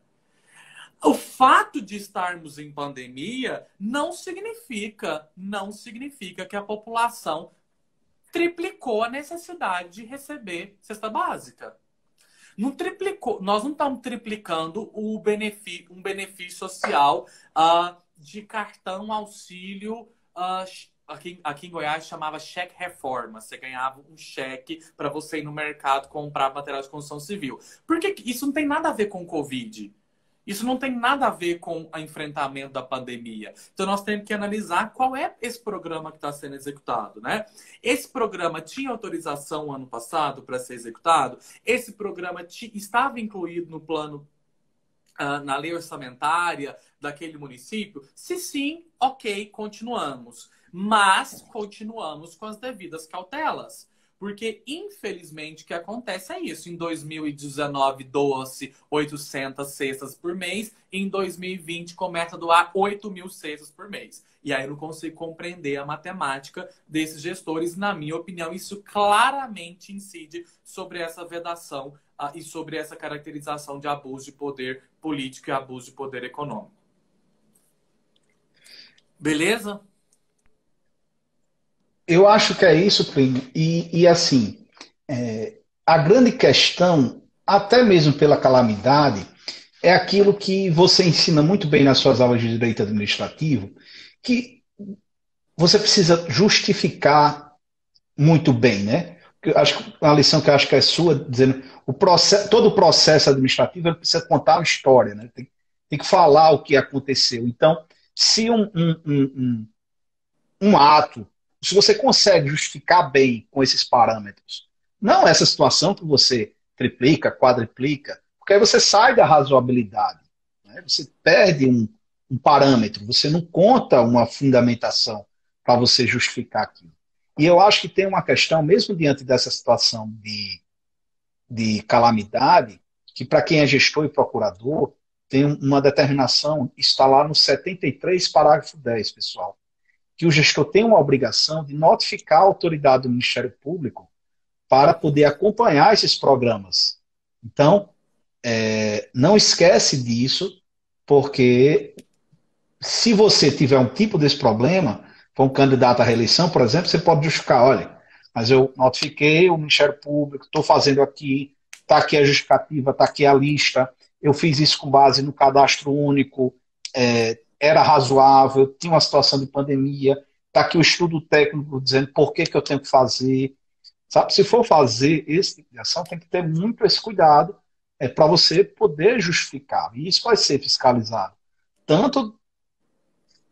O fato de estarmos em pandemia não significa que a população triplicou a necessidade de receber cesta básica. Não triplicou, nós não estamos triplicando um benefício social de cartão auxílio aqui em Goiás chamava cheque reforma. Você ganhava um cheque para você ir no mercado comprar material de construção civil. Porque isso não tem nada a ver com o Covid. Isso não tem nada a ver com o enfrentamento da pandemia. Então, nós temos que analisar qual é esse programa que está sendo executado, né? Esse programa tinha autorização ano passado para ser executado? Esse programa estava incluído no plano, na lei orçamentária daquele município? Se sim, ok, continuamos. Mas continuamos com as devidas cautelas. Porque, infelizmente, o que acontece é isso. Em 2019, doa-se 800 cestas por mês. Em 2020, começa a doar 8.000 cestas por mês. E aí eu não consigo compreender a matemática desses gestores. Na minha opinião, isso claramente incide sobre essa vedação e sobre essa caracterização de abuso de poder político e abuso de poder econômico. Beleza? Eu acho que é isso, primo. E assim, a grande questão, até mesmo pela calamidade, é aquilo que você ensina muito bem nas suas aulas de direito administrativo, que você precisa justificar muito bem, né? Eu acho que uma lição que eu acho que é sua, dizendo o processo, todo o processo administrativo ele precisa contar uma história, né? Tem que falar o que aconteceu. Então, se um ato, se você consegue justificar bem com esses parâmetros, não essa situação que você triplica, quadriplica, porque aí você sai da razoabilidade, né? Você perde um parâmetro, você não conta uma fundamentação para você justificar aquilo. E eu acho que tem uma questão, mesmo diante dessa situação de calamidade, que para quem é gestor e procurador, tem uma determinação, está lá no 73, parágrafo 10, pessoal, que o gestor tem uma obrigação de notificar a autoridade do Ministério Público para poder acompanhar esses programas. Então, não esquece disso, porque se você tiver um tipo desse problema, for um candidato à reeleição, por exemplo, você pode justificar, olha, mas eu notifiquei o Ministério Público, estou fazendo aqui, está aqui a justificativa, está aqui a lista, eu fiz isso com base no cadastro único, era razoável, tinha uma situação de pandemia, está aqui o estudo técnico dizendo por que eu tenho que fazer. Sabe, se for fazer esse tipo de ação, tem que ter muito esse cuidado para você poder justificar. E isso vai ser fiscalizado. Tanto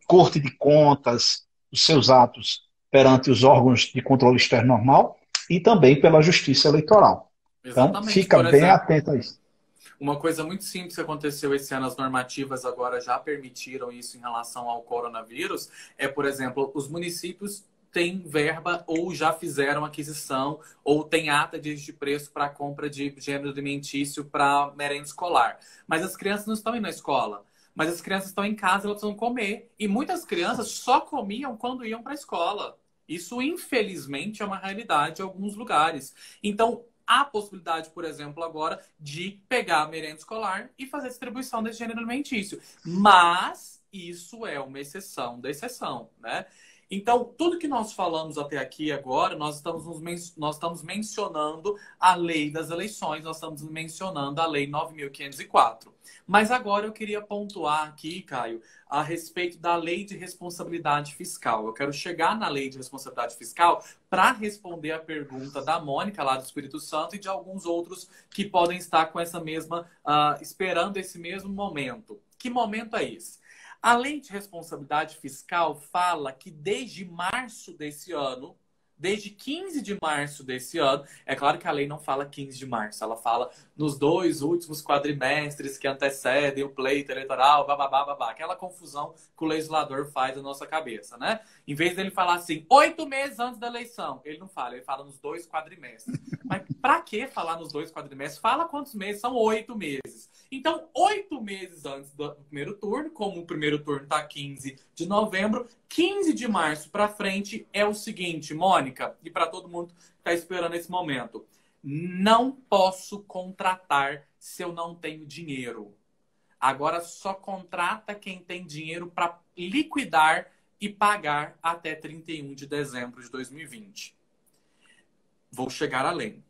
Corte de Contas, os seus atos perante os órgãos de controle externo normal e também pela Justiça Eleitoral. Então, Exatamente. fica Por bem exemplo, atento a isso. uma coisa muito simples que aconteceu esse ano, as normativas agora já permitiram isso em relação ao coronavírus, é, por exemplo, os municípios têm verba ou já fizeram aquisição ou têm ata de preço para compra de gênero alimentício para merenda escolar. Mas as crianças não estão indo na escola. Mas as crianças estão em casa, elas precisam comer. E muitas crianças só comiam quando iam para a escola. Isso, infelizmente, é uma realidade em alguns lugares. Então, há a possibilidade, por exemplo, agora, de pegar a merenda escolar e fazer a distribuição desse gênero alimentício. Mas isso é uma exceção da exceção, né? Então, tudo que nós falamos até aqui agora, nós estamos mencionando a lei das eleições, nós estamos mencionando a lei 9.504. Mas agora eu queria pontuar aqui, Caio, a respeito da lei de responsabilidade fiscal. Eu quero chegar na lei de responsabilidade fiscal para responder a pergunta da Mônica, lá do Espírito Santo, e de alguns outros que podem estar com essa mesma, esperando esse mesmo momento. Que momento é esse? A lei de responsabilidade fiscal fala que desde março desse ano, desde 15 de março desse ano, é claro que a lei não fala 15 de março, ela fala nos 2 últimos quadrimestres que antecedem o pleito eleitoral, bababá, babá, aquela confusão que o legislador faz na nossa cabeça, né? Em vez dele falar assim, 8 meses antes da eleição, ele não fala, ele fala nos 2 quadrimestres. Mas pra que falar nos 2 quadrimestres? Fala quantos meses? São 8 meses. Então, 8 meses antes do primeiro turno, como o primeiro turno está 15 de novembro, 15 de março para frente é o seguinte, Mônica, e para todo mundo que está esperando esse momento. Não posso contratar se eu não tenho dinheiro. Agora só contrata quem tem dinheiro para liquidar e pagar até 31 de dezembro de 2020. Vou chegar além.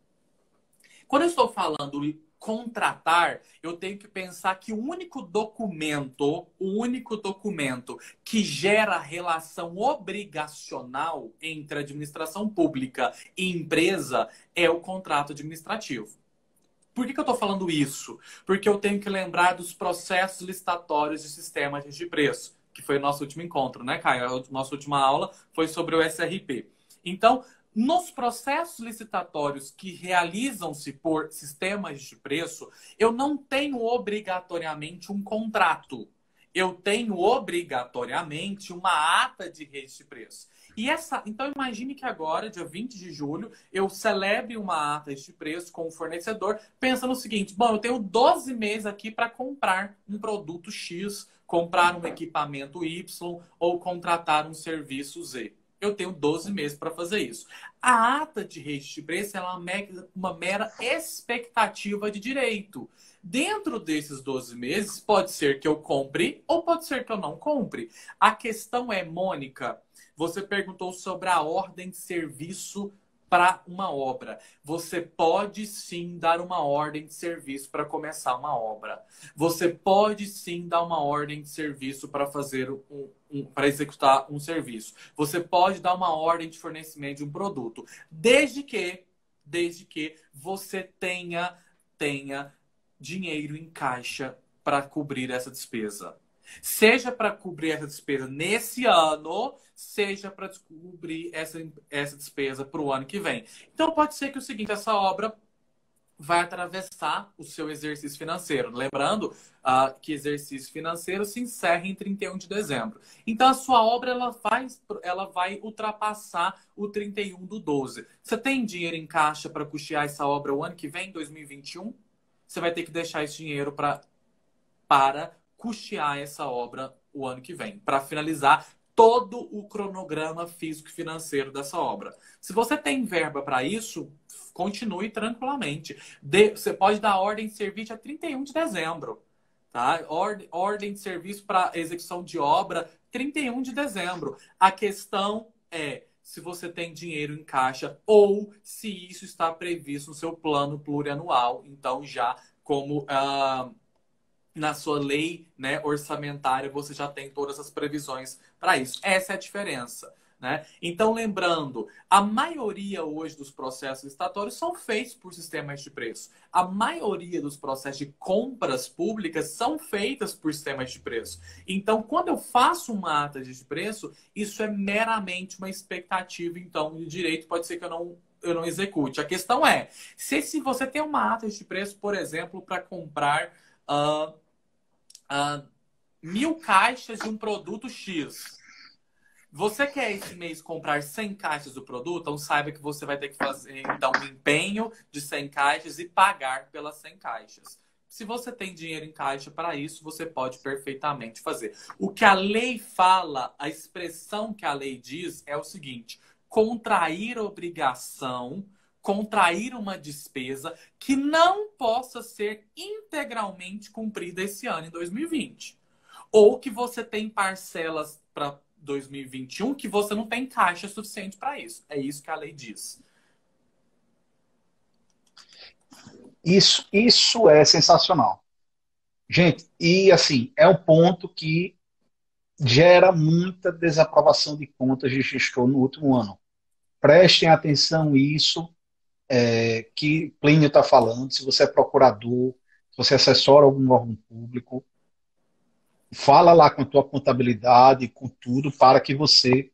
Quando eu estou falando contratar, eu tenho que pensar que o único documento que gera relação obrigacional entre administração pública e empresa é o contrato administrativo. Por que eu estou falando isso? Porque eu tenho que lembrar dos processos licitatórios de sistema de preço, que foi o nosso último encontro, né, Caio? A nossa última aula foi sobre o SRP. Então, nos processos licitatórios que realizam-se por sistemas de preço, eu não tenho obrigatoriamente um contrato. Eu tenho obrigatoriamente uma ata de registro de preço. Então imagine que agora, dia 20 de julho, eu celebre uma ata de preço com o fornecedor, pensando no seguinte, bom, eu tenho 12 meses aqui para comprar um produto X, comprar um equipamento Y ou contratar um serviço Z. Eu tenho 12 meses para fazer isso. A ata de registro de preço ela é uma mera expectativa de direito. Dentro desses 12 meses, pode ser que eu compre ou pode ser que eu não compre. A questão é, Mônica, você perguntou sobre a ordem de serviço para uma obra. Você pode sim dar uma ordem de serviço para começar uma obra. Você pode sim dar uma ordem de serviço para fazer para executar um serviço. Você pode dar uma ordem de fornecimento de um produto, desde que você tenha dinheiro em caixa para cobrir essa despesa. Seja para cobrir essa despesa nesse ano, seja para cobrir essa despesa para o ano que vem. Então pode ser que o seguinte, essa obra vai atravessar o seu exercício financeiro. Lembrando que exercício financeiro se encerra em 31 de dezembro. Então, a sua obra ela vai ultrapassar o 31/12. Você tem dinheiro em caixa para custear essa obra o ano que vem, 2021? Você vai ter que deixar esse dinheiro para custear essa obra o ano que vem, para finalizar todo o cronograma físico-financeiro dessa obra. Se você tem verba para isso, continue tranquilamente. Você pode dar ordem de serviço a 31 de dezembro. Tá? Ordem de serviço para execução de obra, 31 de dezembro. A questão é se você tem dinheiro em caixa ou se isso está previsto no seu plano plurianual. Então, já como na sua lei, né, orçamentária, você já tem todas as previsões para isso. Essa é a diferença. Né? Então, lembrando, a maioria hoje dos processos licitatórios são feitos por sistemas de preço. A maioria dos processos de compras públicas são feitas por sistemas de preço. Então, quando eu faço uma ata de preço, isso é meramente uma expectativa, então, de direito, pode ser que eu não execute. A questão é, se você tem uma ata de preço, por exemplo, para comprar 1.000 caixas de um produto X. Você quer esse mês comprar 100 caixas do produto? Então saiba que você vai ter que fazer então, um empenho de 100 caixas e pagar pelas 100 caixas. Se você tem dinheiro em caixa para isso, você pode perfeitamente fazer. O que a lei fala, a expressão que a lei diz é o seguinte: contrair obrigação, contrair uma despesa que não possa ser integralmente cumprida esse ano, em 2020. Ou que você tem parcelas para 2021 que você não tem caixa suficiente para isso. É isso que a lei diz. Isso é sensacional. Gente, e assim, é um ponto que gera muita desaprovação de contas de gestor no último ano. Prestem atenção nisso que Plínio está falando. Se você é procurador, se você assessora algum órgão público, fala lá com a tua contabilidade, com tudo, para que você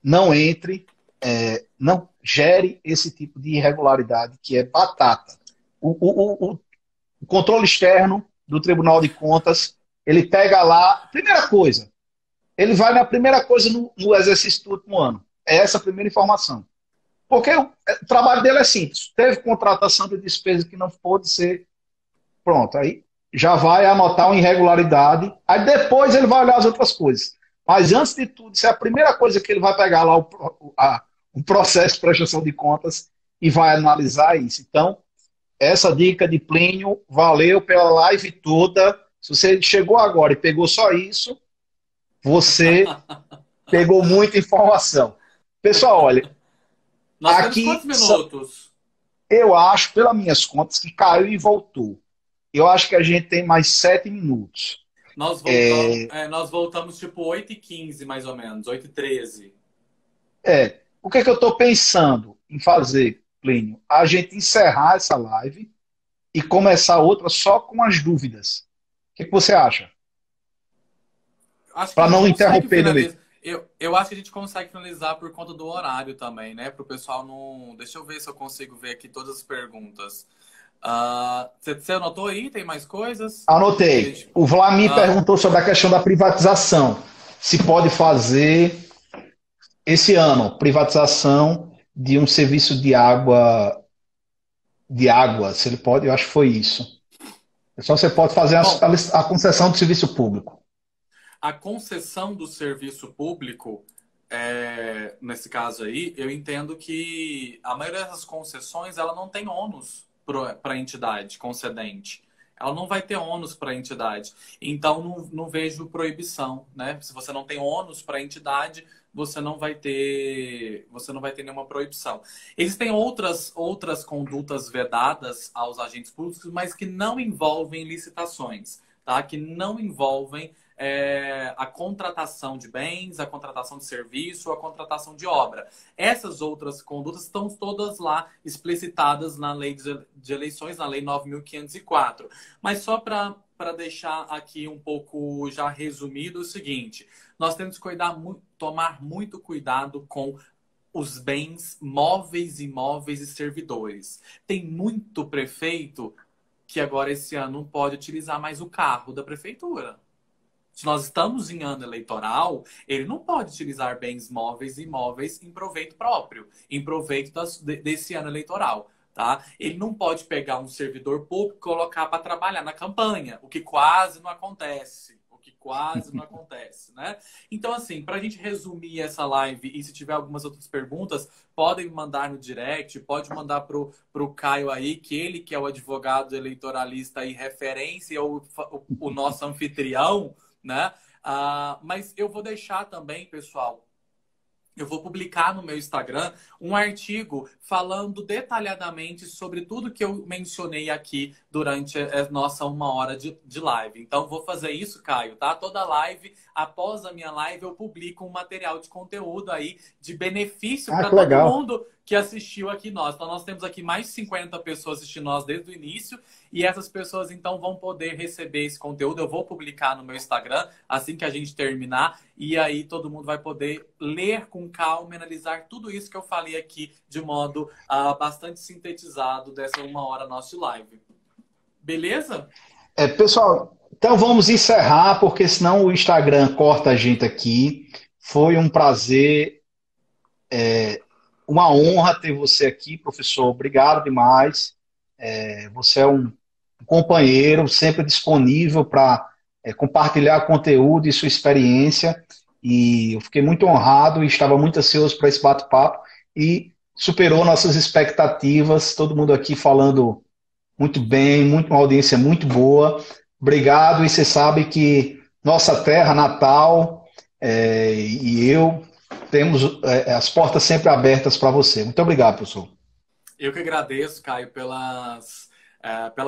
não entre, não gere esse tipo de irregularidade que é batata. O controle externo do Tribunal de Contas, ele pega lá, primeira coisa, ele vai na primeira coisa no exercício do último ano. É essa a primeira informação. Porque o trabalho dele é simples. Teve contratação de despesa que não pôde ser. Pronto, aí já vai anotar uma irregularidade. Aí depois ele vai olhar as outras coisas. Mas antes de tudo, isso é a primeira coisa que ele vai pegar lá o processo de prestação de contas e vai analisar isso. Então, essa dica de Plínio valeu pela live toda. Se você chegou agora e pegou só isso, você pegou muita informação. Pessoal, olha, Nós aqui temos quantos minutos? eu acho, pelas minhas contas, que caiu e voltou. Eu acho que a gente tem mais 7 minutos. Nós voltamos tipo 8h15, mais ou menos, 8h13. O que é que eu estou pensando em fazer, Plínio? A gente encerrar essa live e começar outra só com as dúvidas. O que é que você acha? Acho que a Para gente não consegue interromper no meio. finalizar. Eu acho que a gente consegue finalizar por conta do horário também, né? Para o pessoal não. Deixa eu ver se eu consigo ver aqui todas as perguntas. Você anotou aí? Tem mais coisas? Anotei. O Vlamir perguntou sobre a questão da privatização. Se pode fazer esse ano privatização de um serviço de água, se ele pode, eu acho que foi isso. Só você pode fazer Bom, a concessão do serviço público. a concessão do serviço público nesse caso aí, eu entendo que a maioria dessas concessões ela não tem ônus para a entidade concedente. Ela não vai ter ônus para a entidade. Então, não vejo proibição, né? Se você não tem ônus para a entidade, você não vai ter nenhuma proibição. Existem outras condutas vedadas aos agentes públicos, mas que não envolvem licitações, tá? Que não envolvem a contratação de bens, a contratação de serviço, a contratação de obra. Essas outras condutas estão todas lá explicitadas na lei de eleições, na lei 9.504. Mas só para deixar aqui um pouco já resumido o seguinte, nós temos que tomar muito cuidado com os bens móveis, imóveis e servidores. Tem muito prefeito que agora esse ano não pode utilizar mais o carro da prefeitura. Se nós estamos em ano eleitoral, ele não pode utilizar bens móveis e imóveis em proveito próprio, em proveito desse ano eleitoral. Tá? Ele não pode pegar um servidor público e colocar para trabalhar na campanha, o que quase não acontece. Né? Então, assim, para a gente resumir essa live e se tiver algumas outras perguntas, podem me mandar no direct, pode mandar pro Caio aí, que ele que é o advogado eleitoralista e referência, é o nosso anfitrião, né? Mas eu vou deixar também, pessoal, eu vou publicar no meu Instagram um artigo falando detalhadamente sobre tudo que eu mencionei aqui durante a nossa 1 hora de live. Então, vou fazer isso, Caio, tá? Toda live, após a minha live, eu publico um material de conteúdo aí de benefício para todo mundo que assistiu aqui nós. Então, nós temos aqui mais de 50 pessoas assistindo nós desde o início e essas pessoas, então, vão poder receber esse conteúdo. Eu vou publicar no meu Instagram assim que a gente terminar e aí todo mundo vai poder ler com calma e analisar tudo isso que eu falei aqui de modo bastante sintetizado dessa 1 hora nossa live. Beleza? Pessoal, então vamos encerrar, porque senão o Instagram corta a gente aqui. Foi um prazer, uma honra ter você aqui, professor. Obrigado demais. Você é um companheiro sempre disponível para compartilhar conteúdo e sua experiência. E eu fiquei muito honrado e estava muito ansioso para esse bate-papo e superou nossas expectativas. Todo mundo aqui falando muito bem, uma audiência muito boa. Obrigado, e você sabe que nossa terra natal e eu temos as portas sempre abertas para você. Muito obrigado, professor. Eu que agradeço, Caio, pela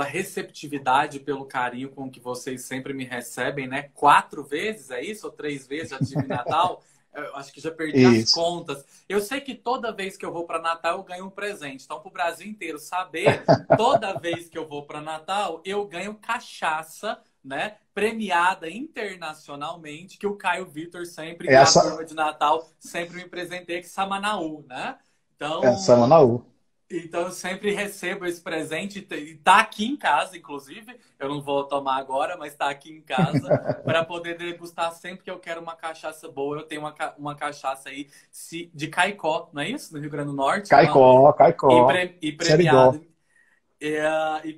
receptividade, pelo carinho com que vocês sempre me recebem, né? 4 vezes, é isso? Ou 3 vezes já tive Natal? Eu acho que já perdi as contas. Eu sei que toda vez que eu vou para Natal, eu ganho um presente. Então, para o Brasil inteiro saber, toda vez que eu vou para Natal, eu ganho cachaça, né? Premiada internacionalmente, que o Caio Vitor sempre, na turma de Natal, sempre me presenteia, que é Samanaú, né? Então, Samanaú. Então, eu sempre recebo esse presente e tá aqui em casa, inclusive. Eu não vou tomar agora, mas tá aqui em casa para poder degustar sempre que eu quero uma cachaça boa. Eu tenho uma cachaça aí de Caicó, não é isso? No Rio Grande do Norte. Caicó. E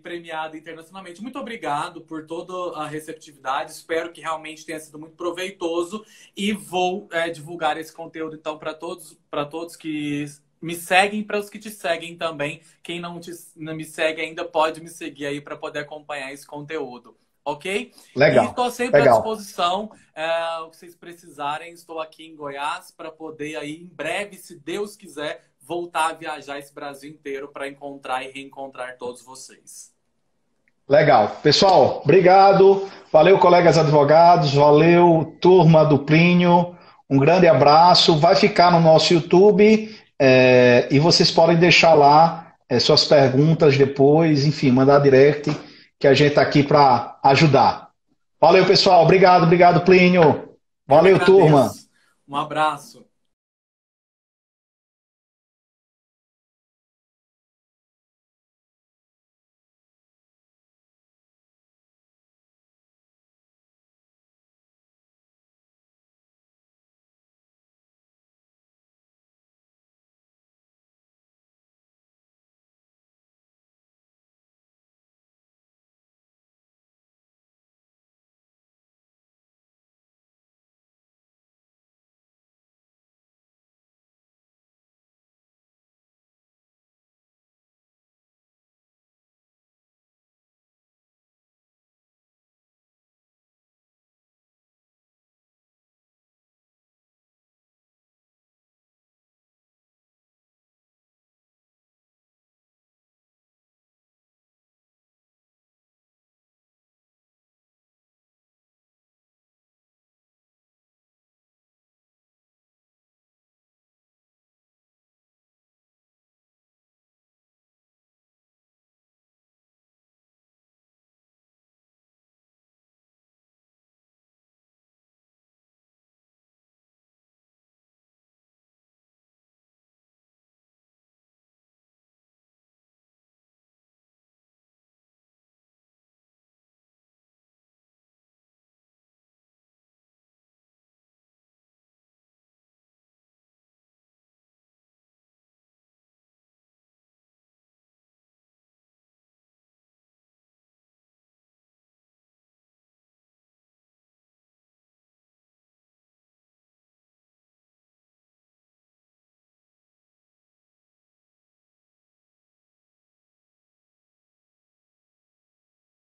premiado internacionalmente. Muito obrigado por toda a receptividade. Espero que realmente tenha sido muito proveitoso e vou divulgar esse conteúdo então para todos que me seguem, para os que te seguem também. Quem não me segue ainda pode me seguir aí para poder acompanhar esse conteúdo. Ok? Legal. E estou sempre à disposição. O que vocês precisarem, estou aqui em Goiás para poder aí, em breve, se Deus quiser, voltar a viajar esse Brasil inteiro para encontrar e reencontrar todos vocês. Legal. Pessoal, obrigado. Valeu, colegas advogados. Valeu, turma do Plínio. Um grande abraço. Vai ficar no nosso YouTube. E vocês podem deixar lá suas perguntas depois, enfim, mandar direct, que a gente está aqui para ajudar. Valeu, pessoal. Obrigado, Plínio. Valeu, turma. Um abraço.